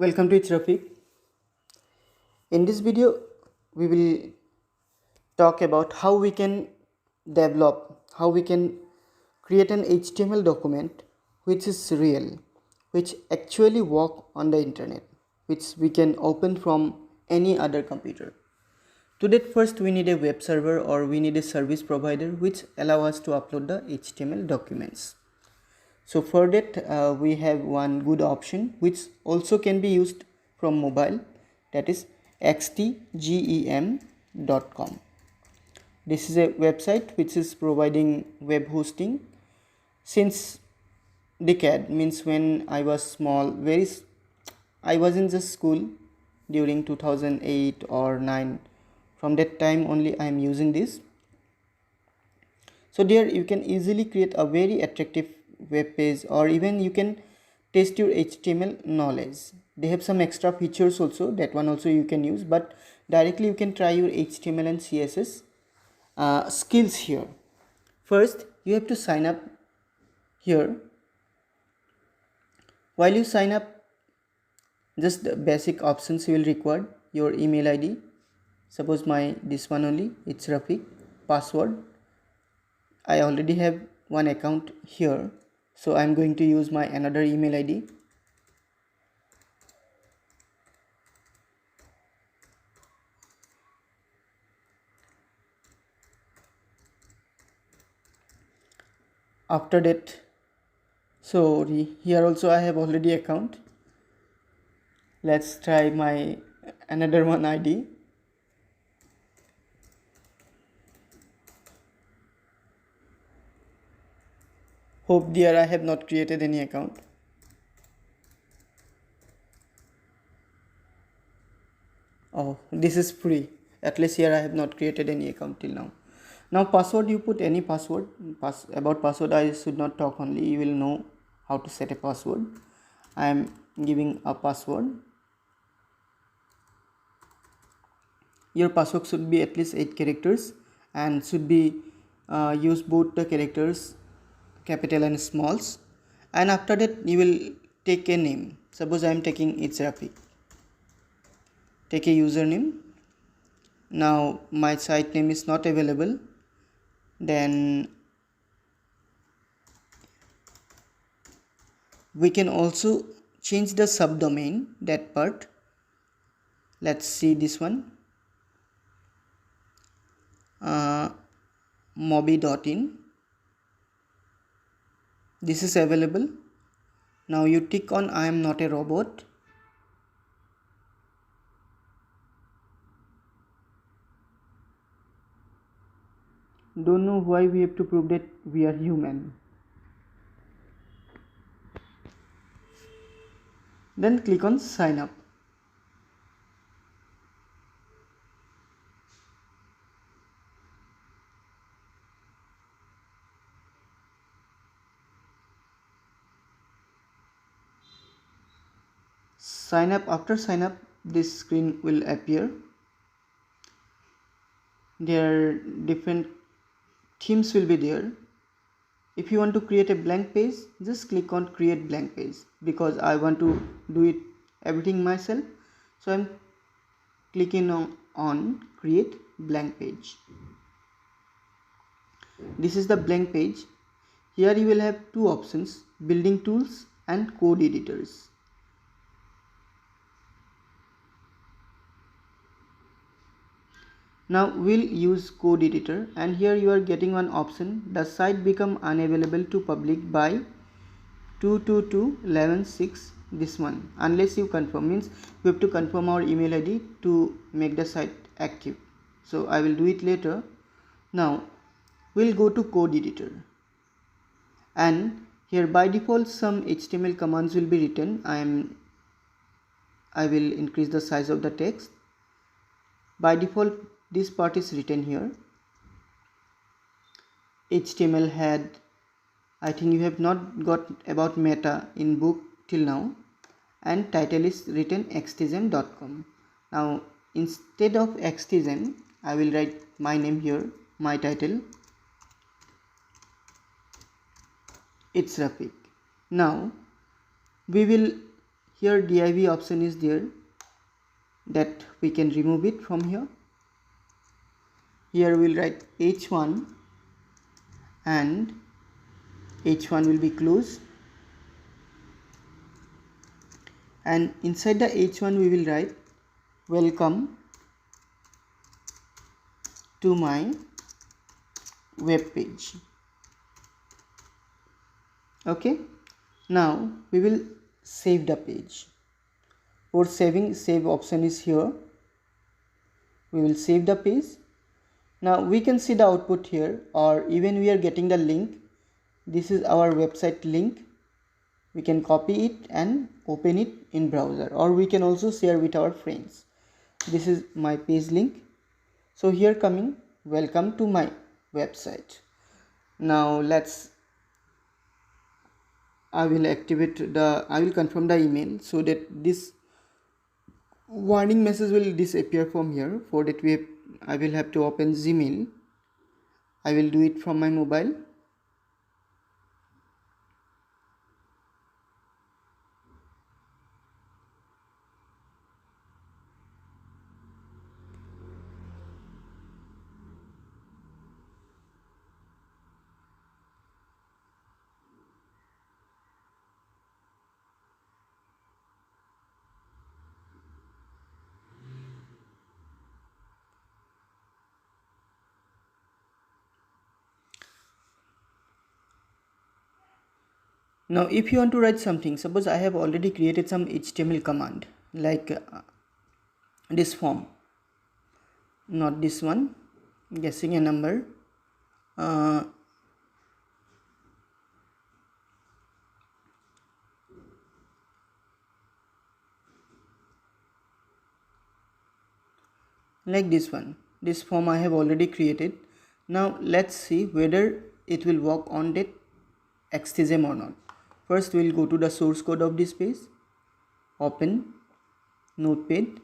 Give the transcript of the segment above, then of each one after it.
Welcome to It's Rafiq. In this video, we will talk about how we can how we can create an HTML document which is real, which actually work on the internet, which we can open from any other computer. To that, first we need a web server or we need a service provider which allow us to upload the HTML documents. So for that we have one good option which also can be used from mobile, that is xtgem.com. This is a website which is providing web hosting since decade, means when I was small, I was in the school during 2008 or 9. From that time only I am using this. So there you can easily create a very attractive web page, or even you can test your HTML knowledge. They have some extra features also, that one also you can use, but directly you can try your HTML and CSS skills here. First you have to sign up here. While you sign up, just the basic options you will require: your email ID, suppose this one only, it's Rafiq. Password, I already have one account here, so I'm going to use my another email ID. After that, so here also I have already account. Let's try my another one ID. Hope there I have not created any account. Oh, this is free. At least here I have not created any account till now. Now password, you put any password. About password I should not talk, only you will know how to set a password. I am giving a password. Your password should be at least 8 characters and should be use both the characters, capital and smalls. And after that you will take a name. Suppose I am taking it's Rafiq. Take a username. Now my site name is not available, then we can also change the subdomain, that part. Let's see this one, mobi.in. This is available. Now you tick on I am not a robot. Don't know why we have to prove that we are human. Then click on sign up. Sign up. After sign up, this screen will appear. There are different themes will be there. If you want to create a blank page, just click on create blank page, because I want to do it everything myself, so I'm clicking on create blank page. This is the blank page. Here you will have two options: building tools and code editors. Now we'll use code editor, and here you are getting one option: the site become unavailable to public by 222.11.6. This one, unless you confirm, means we have to confirm our email ID to make the site active. So I will do it later. Now we'll go to code editor, and here by default some HTML commands will be written. I will increase the size of the text. By default this part is written here. HTML head, I think you have not got about meta in book till now, and title is written xtgem.com. Now instead of xtgem I will write my name here, my title, it's Rafiq. Now we will here div option is there, that we can remove it from here. Here we'll write h1 and h1 will be closed, and inside the h1 we will write welcome to my web page. Okay, now we will save the page. For saving, save option is here. We will save the page. Now we can see the output here, or even we are getting the link. This is our website link. We can copy it and open it in browser, or we can also share with our friends. This is my page link. So here coming, welcome to my website. Now I will confirm the email, so that this warning message will disappear from here. For that I will have to open Gmail. I will do it from my mobile. Now if you want to write something, suppose I have already created some HTML command like this form, not this one, guessing a number, like this one. This form I have already created. Now let's see whether it will work on that xtgem or not. First we will go to the source code of this page, open notepad.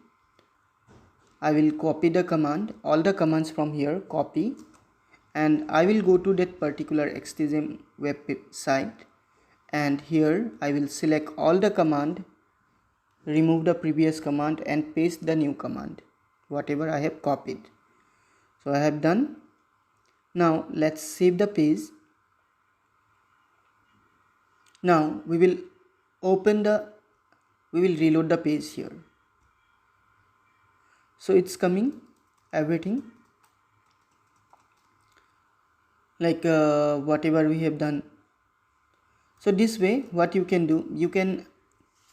I will copy the command, all the commands from here, copy, and I will go to that particular xtgem website, and here I will select all the command, remove the previous command and paste the new command, whatever I have copied. So I have done. Now let's save the page. Now we will reload the page here. So it's coming everything like whatever we have done. So this way what you can do, you can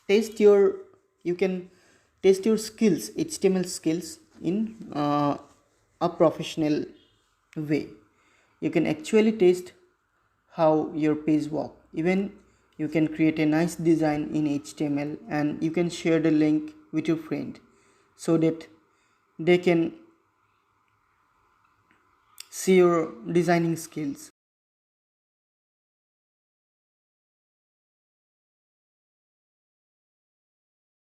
test your skills, HTML skills in a professional way. You can actually test how your page work. Even you can create a nice design in HTML and you can share the link with your friend so that they can see your designing skills.